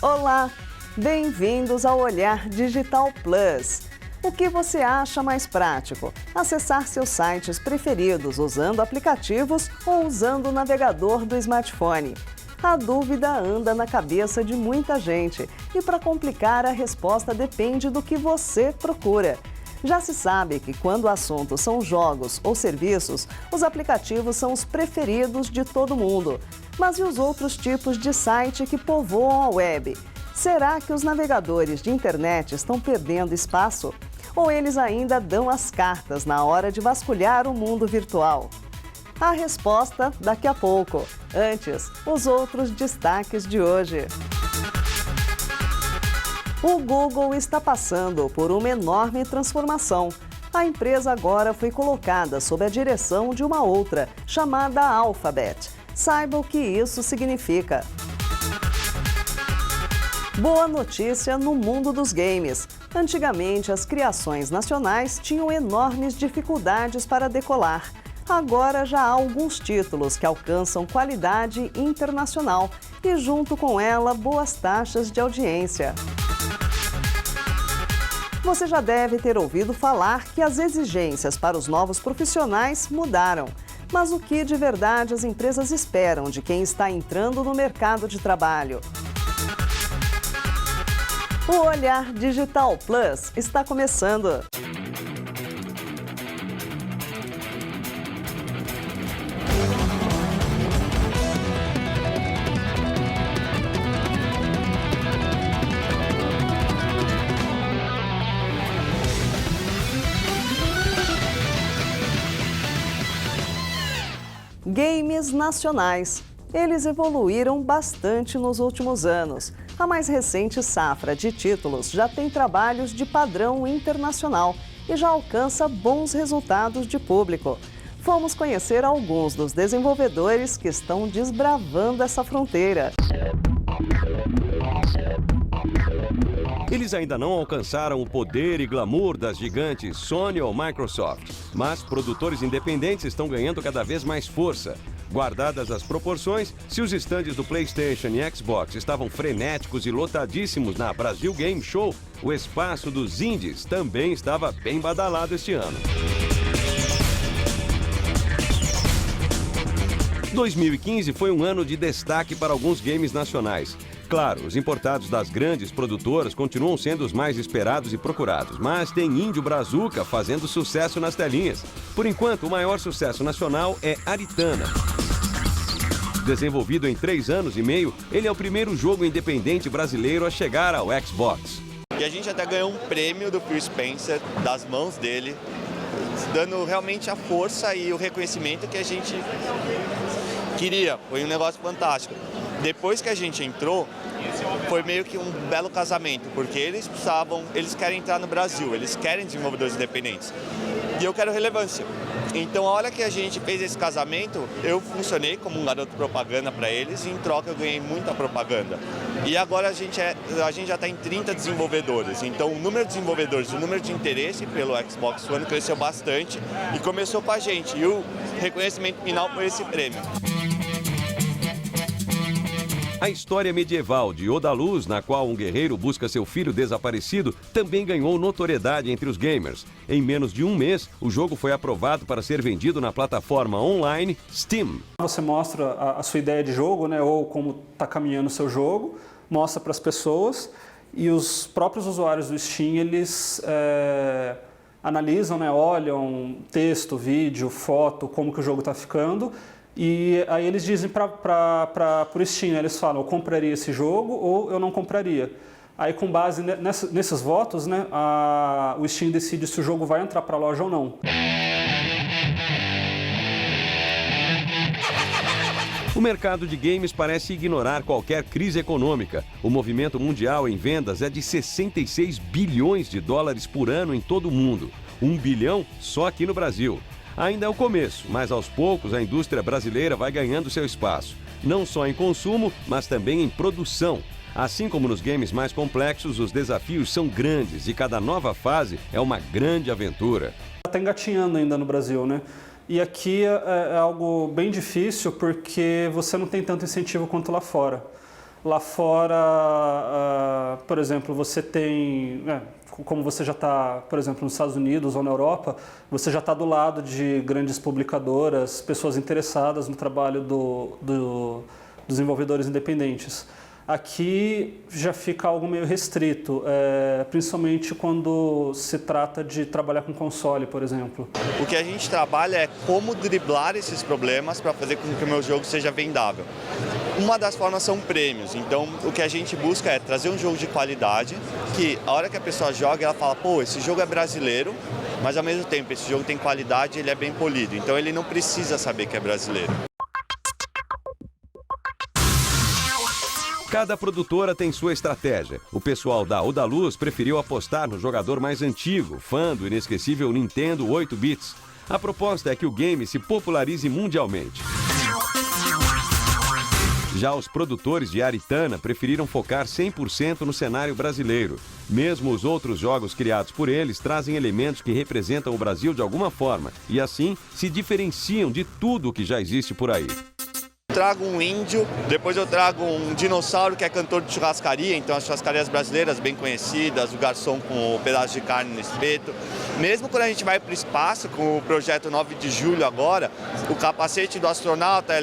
Olá, bem-vindos ao Olhar Digital Plus. O que você acha mais prático? Acessar seus sites preferidos usando aplicativos ou usando o navegador do smartphone? A dúvida anda na cabeça de muita gente e, para complicar, a resposta depende do que você procura. Já se sabe que quando o assunto são jogos ou serviços, os aplicativos são os preferidos de todo mundo. Mas e os outros tipos de site que povoam a web? Será que os navegadores de internet estão perdendo espaço? Ou eles ainda dão as cartas na hora de vasculhar o mundo virtual? A resposta daqui a pouco. Antes, os outros destaques de hoje. O Google está passando por uma enorme transformação. A empresa agora foi colocada sob a direção de uma outra, chamada Alphabet. Saiba o que isso significa. Boa notícia no mundo dos games. Antigamente, as criações nacionais tinham enormes dificuldades para decolar. Agora já há alguns títulos que alcançam qualidade internacional e, junto com ela, boas taxas de audiência. Você já deve ter ouvido falar que as exigências para os novos profissionais mudaram. Mas o que de verdade as empresas esperam de quem está entrando no mercado de trabalho? O Olhar Digital Plus está começando. Games nacionais. Eles evoluíram bastante nos últimos anos. A mais recente safra de títulos já tem trabalhos de padrão internacional e já alcança bons resultados de público. Fomos conhecer alguns dos desenvolvedores que estão desbravando essa fronteira. Eles ainda não alcançaram o poder e glamour das gigantes Sony ou Microsoft, mas produtores independentes estão ganhando cada vez mais força. Guardadas as proporções, se os estandes do PlayStation e Xbox estavam frenéticos e lotadíssimos na Brasil Game Show, o espaço dos indies também estava bem badalado este ano. 2015 foi um ano de destaque para alguns games nacionais. Claro, os importados das grandes produtoras continuam sendo os mais esperados e procurados, mas tem Índio Brazuca fazendo sucesso nas telinhas. Por enquanto, o maior sucesso nacional é Aritana. Desenvolvido em 3 anos e meio, ele é o primeiro jogo independente brasileiro a chegar ao Xbox. E a gente até ganhou um prêmio do Phil Spencer, das mãos dele, dando realmente a força e o reconhecimento que a gente queria. Foi um negócio fantástico. Depois que a gente entrou, foi meio que um belo casamento, porque eles querem entrar no Brasil, eles querem desenvolvedores independentes. E eu quero relevância. Então, a hora que a gente fez esse casamento, eu funcionei como um garoto propaganda para eles e, em troca, eu ganhei muita propaganda. E agora a gente já está em 30 desenvolvedores. Então, o número de desenvolvedores, o número de interesse pelo Xbox One cresceu bastante e começou com a gente. E o reconhecimento final foi esse prêmio. A história medieval de Oda Luz, na qual um guerreiro busca seu filho desaparecido, também ganhou notoriedade entre os gamers. Em menos de um mês, o jogo foi aprovado para ser vendido na plataforma online Steam. Você mostra a sua ideia de jogo, né, ou como está caminhando o seu jogo, mostra para as pessoas e os próprios usuários do Steam, eles analisam, né, olham texto, vídeo, foto, como que o jogo está ficando. E aí eles dizem para o Steam, eles falam, eu compraria esse jogo ou eu não compraria. Aí com base nesses votos, né, o Steam decide se o jogo vai entrar para a loja ou não. O mercado de games parece ignorar qualquer crise econômica. O movimento mundial em vendas é de 66 bilhões de dólares por ano em todo o mundo. 1 bilhão só aqui no Brasil. Ainda é o começo, mas aos poucos a indústria brasileira vai ganhando seu espaço. Não só em consumo, mas também em produção. Assim como nos games mais complexos, os desafios são grandes e cada nova fase é uma grande aventura. Está engatinhando ainda no Brasil, né? E aqui é algo bem difícil porque você não tem tanto incentivo quanto lá fora. Lá fora, por exemplo, você tem, como você já está, por exemplo, nos Estados Unidos ou na Europa, você já está do lado de grandes publicadoras, pessoas interessadas no trabalho dos desenvolvedores independentes. Aqui já fica algo meio restrito, principalmente quando se trata de trabalhar com console, por exemplo. O que a gente trabalha é como driblar esses problemas para fazer com que o meu jogo seja vendável. Uma das formas são prêmios, então o que a gente busca é trazer um jogo de qualidade, que a hora que a pessoa joga, ela fala, pô, esse jogo é brasileiro, mas ao mesmo tempo esse jogo tem qualidade, ele é bem polido, então ele não precisa saber que é brasileiro. Cada produtora tem sua estratégia. O pessoal da Udaluz preferiu apostar no jogador mais antigo, fã do inesquecível Nintendo 8 bits. A proposta é que o game se popularize mundialmente. Já os produtores de Aritana preferiram focar 100% no cenário brasileiro. Mesmo os outros jogos criados por eles trazem elementos que representam o Brasil de alguma forma e assim se diferenciam de tudo o que já existe por aí. Trago um índio, depois eu trago um dinossauro que é cantor de churrascaria, então as churrascarias brasileiras bem conhecidas, o garçom com o pedaço de carne no espeto. Mesmo quando a gente vai para o espaço, com o projeto 9 de julho agora, o capacete do astronauta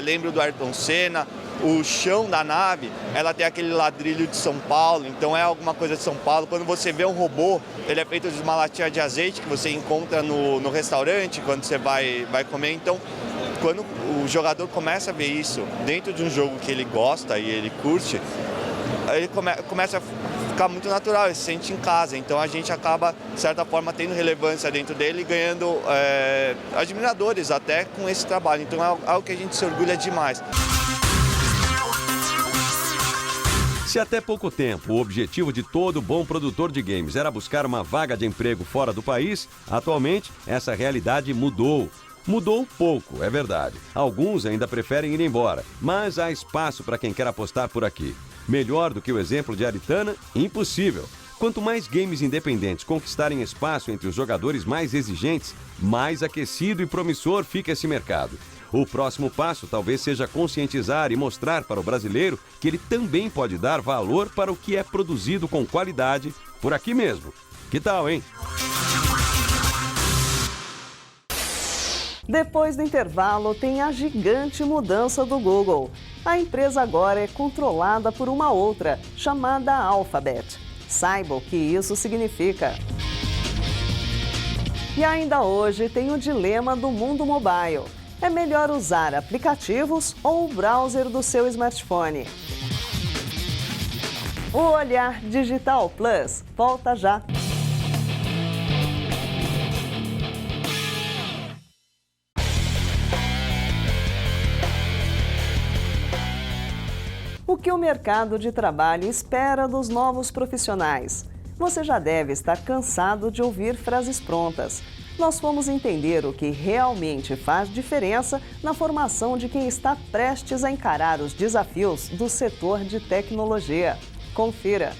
lembra do Ayrton Senna, o chão da nave, ela tem aquele ladrilho de São Paulo, então é alguma coisa de São Paulo. Quando você vê um robô, ele é feito de uma latinha de azeite que você encontra no restaurante, quando você vai comer, então quando o jogador começa a ver isso dentro de um jogo que ele gosta e ele curte, ele começa a ficar muito natural, ele se sente em casa. Então a gente acaba, de certa forma, tendo relevância dentro dele e ganhando admiradores até com esse trabalho. Então é algo que a gente se orgulha demais. Se até pouco tempo o objetivo de todo bom produtor de games era buscar uma vaga de emprego fora do país, atualmente essa realidade mudou. Mudou pouco, é verdade. Alguns ainda preferem ir embora, mas há espaço para quem quer apostar por aqui. Melhor do que o exemplo de Aritana? Impossível. Quanto mais games independentes conquistarem espaço entre os jogadores mais exigentes, mais aquecido e promissor fica esse mercado. O próximo passo talvez seja conscientizar e mostrar para o brasileiro que ele também pode dar valor para o que é produzido com qualidade por aqui mesmo. Que tal, hein? Depois do intervalo, tem a gigante mudança do Google. A empresa agora é controlada por uma outra, chamada Alphabet. Saiba o que isso significa. E ainda hoje tem o dilema do mundo mobile. É melhor usar aplicativos ou o browser do seu smartphone? O Olhar Digital Plus volta já. O que o mercado de trabalho espera dos novos profissionais? Você já deve estar cansado de ouvir frases prontas. Nós fomos entender o que realmente faz diferença na formação de quem está prestes a encarar os desafios do setor de tecnologia. Confira!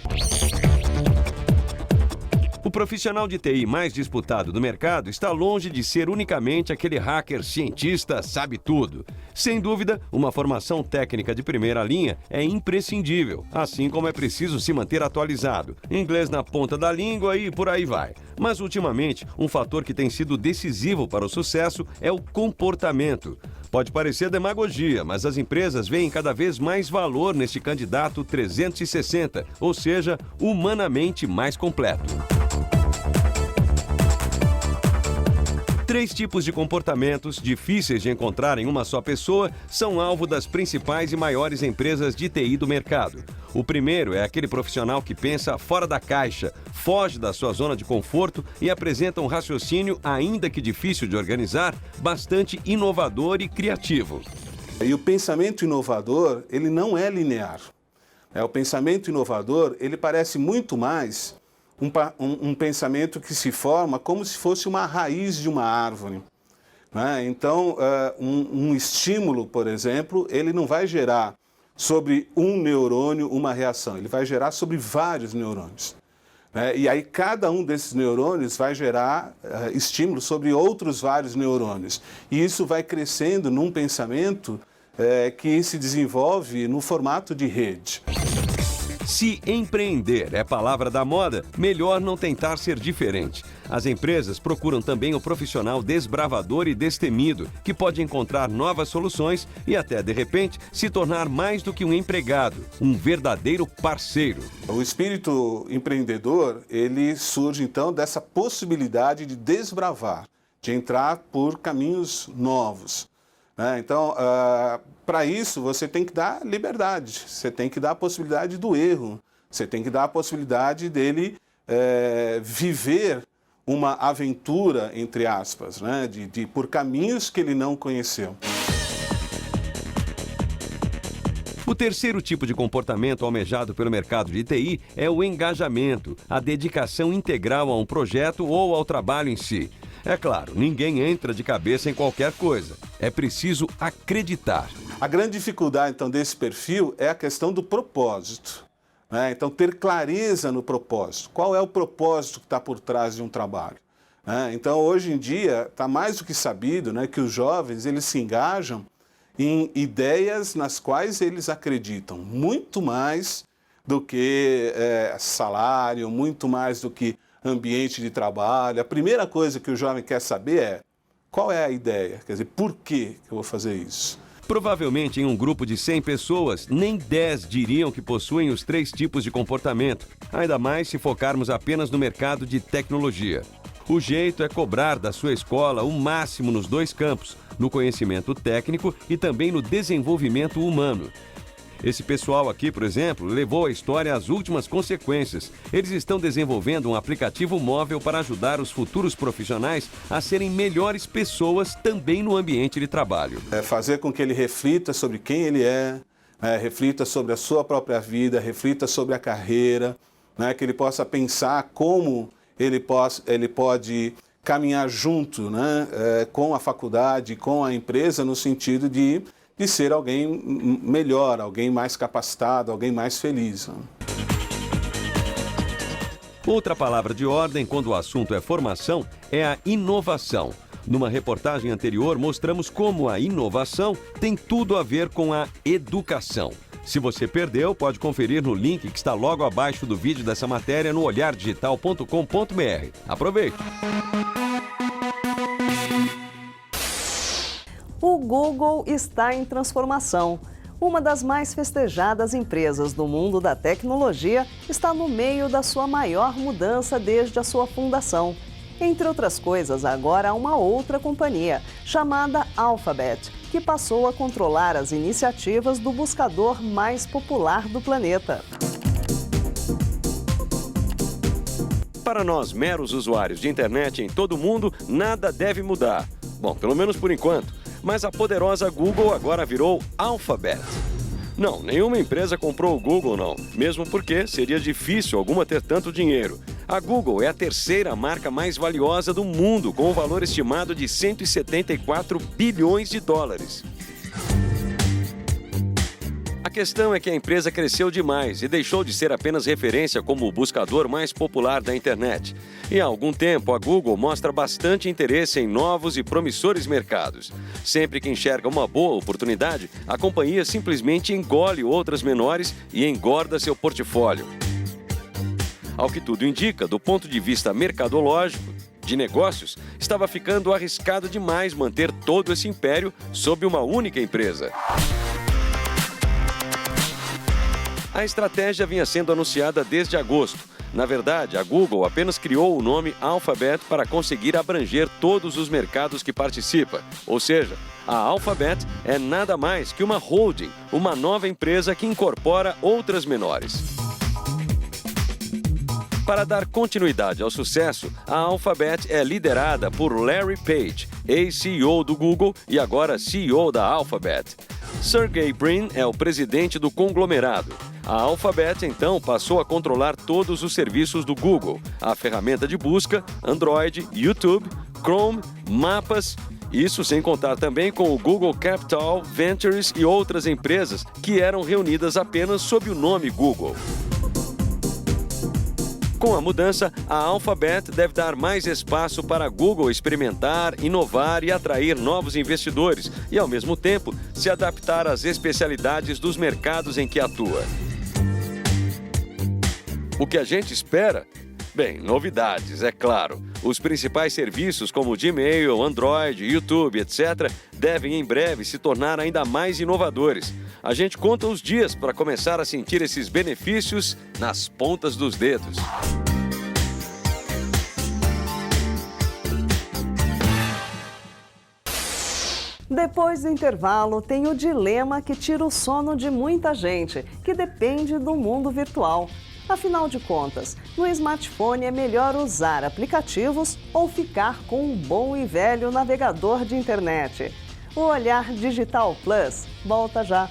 O profissional de TI mais disputado do mercado está longe de ser unicamente aquele hacker cientista sabe tudo. Sem dúvida, uma formação técnica de primeira linha é imprescindível, assim como é preciso se manter atualizado. Inglês na ponta da língua e por aí vai. Mas, ultimamente, um fator que tem sido decisivo para o sucesso é o comportamento. Pode parecer demagogia, mas as empresas veem cada vez mais valor neste candidato 360, ou seja, humanamente mais completo. 3 tipos de comportamentos difíceis de encontrar em uma só pessoa são alvo das principais e maiores empresas de TI do mercado. O primeiro é aquele profissional que pensa fora da caixa, foge da sua zona de conforto e apresenta um raciocínio, ainda que difícil de organizar, bastante inovador e criativo. E o pensamento inovador, ele não é linear. O pensamento inovador, ele parece muito mais um pensamento que se forma como se fosse uma raiz de uma árvore. Então, um estímulo, por exemplo, ele não vai gerar sobre um neurônio uma reação, ele vai gerar sobre vários neurônios. E aí cada um desses neurônios vai gerar estímulos sobre outros vários neurônios. E isso vai crescendo num pensamento que se desenvolve no formato de rede. Se empreender é palavra da moda, melhor não tentar ser diferente. As empresas procuram também o profissional desbravador e destemido, que pode encontrar novas soluções e até, de repente, se tornar mais do que um empregado, um verdadeiro parceiro. O espírito empreendedor, ele surge então dessa possibilidade de desbravar, de entrar por caminhos novos. Então, para isso, você tem que dar liberdade, você tem que dar a possibilidade do erro, você tem que dar a possibilidade dele viver uma aventura, entre aspas, por caminhos que ele não conheceu. O terceiro tipo de comportamento almejado pelo mercado de TI é o engajamento, a dedicação integral a um projeto ou ao trabalho em si. É claro, ninguém entra de cabeça em qualquer coisa. É preciso acreditar. A grande dificuldade, então, desse perfil é a questão do propósito. Então, ter clareza no propósito. Qual é o propósito que está por trás de um trabalho? Então, hoje em dia, está mais do que sabido que os jovens eles se engajam em ideias nas quais eles acreditam, muito mais do que salário, muito mais do que ambiente de trabalho. A primeira coisa que o jovem quer saber é qual é a ideia, quer dizer, por que eu vou fazer isso? Provavelmente em um grupo de 100 pessoas, nem 10 diriam que possuem os 3 tipos de comportamento, ainda mais se focarmos apenas no mercado de tecnologia. O jeito é cobrar da sua escola o máximo nos 2 campos, no conhecimento técnico e também no desenvolvimento humano. Esse pessoal aqui, por exemplo, levou a história às últimas consequências. Eles estão desenvolvendo um aplicativo móvel para ajudar os futuros profissionais a serem melhores pessoas também no ambiente de trabalho. Fazer com que ele reflita sobre quem ele reflita sobre a sua própria vida, reflita sobre a carreira, que ele possa pensar como ele pode caminhar junto com a faculdade, com a empresa, no sentido de ser alguém melhor, alguém mais capacitado, alguém mais feliz. Outra palavra de ordem quando o assunto é formação é a inovação. Numa reportagem anterior, mostramos como a inovação tem tudo a ver com a educação. Se você perdeu, pode conferir no link que está logo abaixo do vídeo dessa matéria no olhardigital.com.br. Aproveite! O Google está em transformação. Uma das mais festejadas empresas do mundo da tecnologia está no meio da sua maior mudança desde a sua fundação. Entre outras coisas, agora há uma outra companhia, chamada Alphabet, que passou a controlar as iniciativas do buscador mais popular do planeta. Para nós, meros usuários de internet em todo o mundo, nada deve mudar. Bom, pelo menos por enquanto. Mas a poderosa Google agora virou Alphabet. Não, nenhuma empresa comprou o Google, não. Mesmo porque seria difícil alguma ter tanto dinheiro. A Google é a terceira marca mais valiosa do mundo, com um valor estimado de 174 bilhões de dólares. A questão é que a empresa cresceu demais e deixou de ser apenas referência como o buscador mais popular da internet. E há algum tempo, a Google mostra bastante interesse em novos e promissores mercados. Sempre que enxerga uma boa oportunidade, a companhia simplesmente engole outras menores e engorda seu portfólio. Ao que tudo indica, do ponto de vista mercadológico, de negócios, estava ficando arriscado demais manter todo esse império sob uma única empresa. A estratégia vinha sendo anunciada desde agosto. Na verdade, a Google apenas criou o nome Alphabet para conseguir abranger todos os mercados que participa. Ou seja, a Alphabet é nada mais que uma holding, uma nova empresa que incorpora outras menores. Para dar continuidade ao sucesso, a Alphabet é liderada por Larry Page, ex-CEO do Google e agora CEO da Alphabet. Sergey Brin é o presidente do conglomerado. A Alphabet, então, passou a controlar todos os serviços do Google, a ferramenta de busca, Android, YouTube, Chrome, Mapas, isso sem contar também com o Google Capital, Ventures e outras empresas que eram reunidas apenas sob o nome Google. Com a mudança, a Alphabet deve dar mais espaço para a Google experimentar, inovar e atrair novos investidores e, ao mesmo tempo, se adaptar às especialidades dos mercados em que atua. O que a gente espera? Bem, novidades, é claro. Os principais serviços como Gmail, Android, YouTube, etc., devem em breve se tornar ainda mais inovadores. A gente conta os dias para começar a sentir esses benefícios nas pontas dos dedos. Depois do intervalo, tem o dilema que tira o sono de muita gente, que depende do mundo virtual. Afinal de contas, no smartphone é melhor usar aplicativos ou ficar com um bom e velho navegador de internet? O Olhar Digital Plus volta já.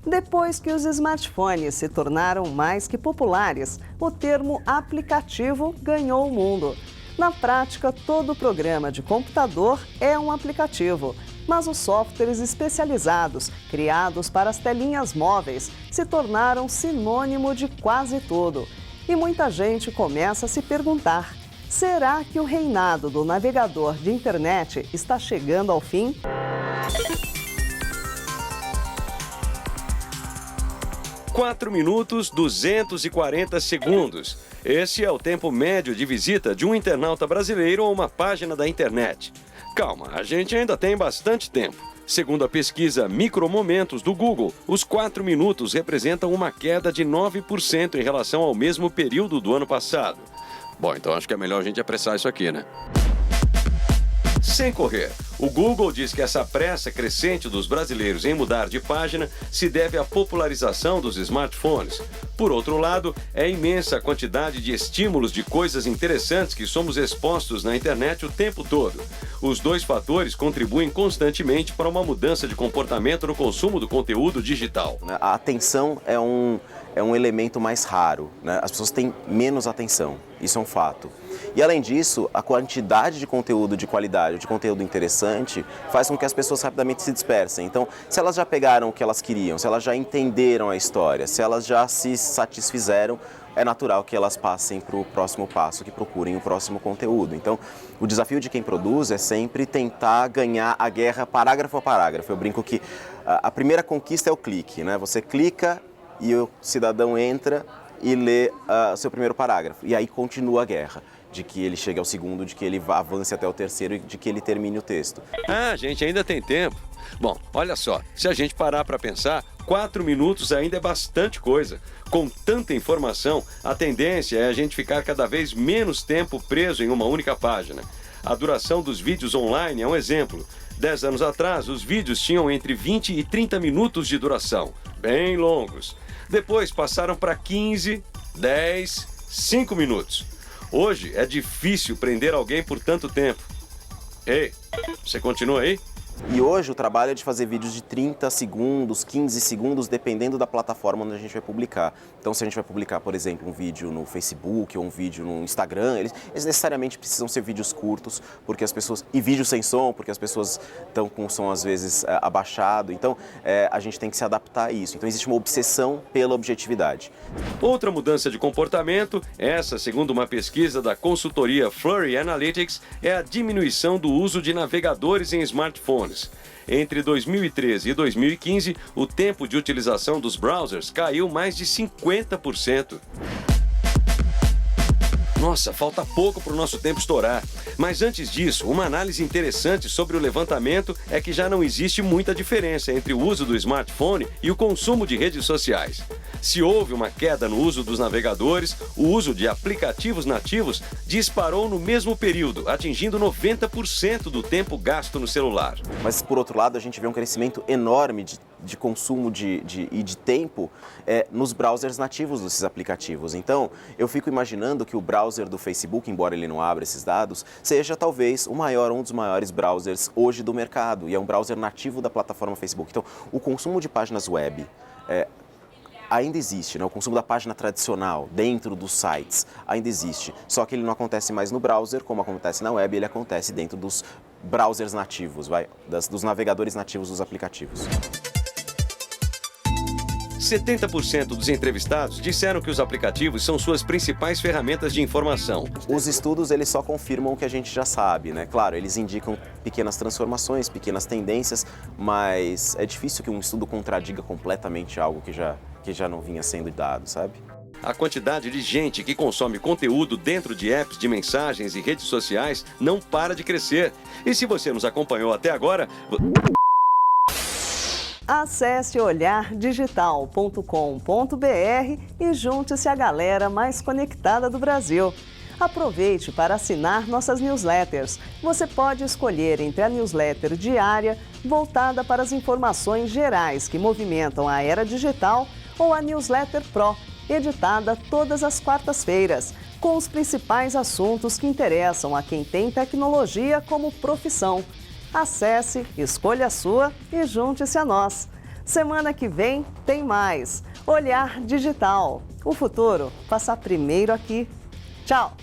Depois que os smartphones se tornaram mais que populares, o termo aplicativo ganhou o mundo. Na prática, todo programa de computador é um aplicativo, mas os softwares especializados, criados para as telinhas móveis, se tornaram sinônimo de quase tudo. E muita gente começa a se perguntar: será que o reinado do navegador de internet está chegando ao fim? Quatro minutos, 240 segundos. Esse é o tempo médio de visita de um internauta brasileiro a uma página da internet. Calma, a gente ainda tem bastante tempo. Segundo a pesquisa Micromomentos do Google, os 4 minutos representam uma queda de 9% em relação ao mesmo período do ano passado. Bom, então acho que é melhor a gente apressar isso aqui, né? Sem correr, o Google diz que essa pressa crescente dos brasileiros em mudar de página se deve à popularização dos smartphones. Por outro lado, é imensa a quantidade de estímulos de coisas interessantes que somos expostos na internet o tempo todo. Os dois fatores contribuem constantemente para uma mudança de comportamento no consumo do conteúdo digital. A atenção é um elemento mais raro, né? As pessoas têm menos atenção, isso é um fato. E além disso, a quantidade de conteúdo de qualidade, de conteúdo interessante, faz com que as pessoas rapidamente se dispersem. Então, se elas já pegaram o que elas queriam, se elas já entenderam a história, se elas já se satisfizeram, é natural que elas passem para o próximo passo, que procurem o próximo conteúdo. Então, o desafio de quem produz é sempre tentar ganhar a guerra parágrafo a parágrafo. Eu brinco que a primeira conquista é o clique, né? Você clica e o cidadão entra e lê o seu primeiro parágrafo. E aí continua a guerra, de que ele chegue ao segundo, de que ele avance até o terceiro e de que ele termine o texto. Ah, gente, ainda tem tempo. Bom, olha só, se a gente parar para pensar, 4 minutos ainda é bastante coisa. Com tanta informação, a tendência é a gente ficar cada vez menos tempo preso em uma única página. A duração dos vídeos online é um exemplo. 10 anos atrás, os vídeos tinham entre 20 e 30 minutos de duração, bem longos. Depois passaram para 15, 10, 5 minutos. Hoje é difícil prender alguém por tanto tempo. Ei, você continua aí? E hoje o trabalho é de fazer vídeos de 30 segundos, 15 segundos, dependendo da plataforma onde a gente vai publicar. Então, se a gente vai publicar, por exemplo, um vídeo no Facebook ou um vídeo no Instagram, eles necessariamente precisam ser vídeos curtos, porque as pessoas... E vídeos sem som, porque as pessoas estão com o som, às vezes, abaixado. Então, a gente tem que se adaptar a isso. Então, existe uma obsessão pela objetividade. Outra mudança de comportamento, essa, segundo uma pesquisa da consultoria Flurry Analytics, é a diminuição do uso de navegadores em smartphones. Entre 2013 e 2015, o tempo de utilização dos browsers caiu mais de 50%. Nossa, falta pouco para o nosso tempo estourar. Mas antes disso, uma análise interessante sobre o levantamento é que já não existe muita diferença entre o uso do smartphone e o consumo de redes sociais. Se houve uma queda no uso dos navegadores, o uso de aplicativos nativos disparou no mesmo período, atingindo 90% do tempo gasto no celular. Mas, por outro lado, a gente vê um crescimento enorme de consumo e de tempo nos browsers nativos desses aplicativos. Então, eu fico imaginando que o browser do Facebook, embora ele não abra esses dados, seja talvez um dos maiores browsers hoje do mercado, e é um browser nativo da plataforma Facebook. Então, o consumo de páginas web ainda existe, né? O consumo da página tradicional dentro dos sites ainda existe, só que ele não acontece mais no browser, como acontece na web, ele acontece dentro dos browsers nativos, dos navegadores nativos dos aplicativos. 70% dos entrevistados disseram que os aplicativos são suas principais ferramentas de informação. Os estudos, eles só confirmam o que a gente já sabe, né? Claro, eles indicam pequenas transformações, pequenas tendências, mas é difícil que um estudo contradiga completamente algo que já não vinha sendo dado, sabe? A quantidade de gente que consome conteúdo dentro de apps de mensagens e redes sociais não para de crescer. E se você nos acompanhou até agora... Acesse olhardigital.com.br e junte-se à galera mais conectada do Brasil. Aproveite para assinar nossas newsletters. Você pode escolher entre a newsletter diária, voltada para as informações gerais que movimentam a era digital, ou a newsletter Pro, editada todas as quartas-feiras, com os principais assuntos que interessam a quem tem tecnologia como profissão. Acesse, escolha a sua e junte-se a nós. Semana que vem tem mais. Olhar Digital. O futuro passa primeiro aqui. Tchau!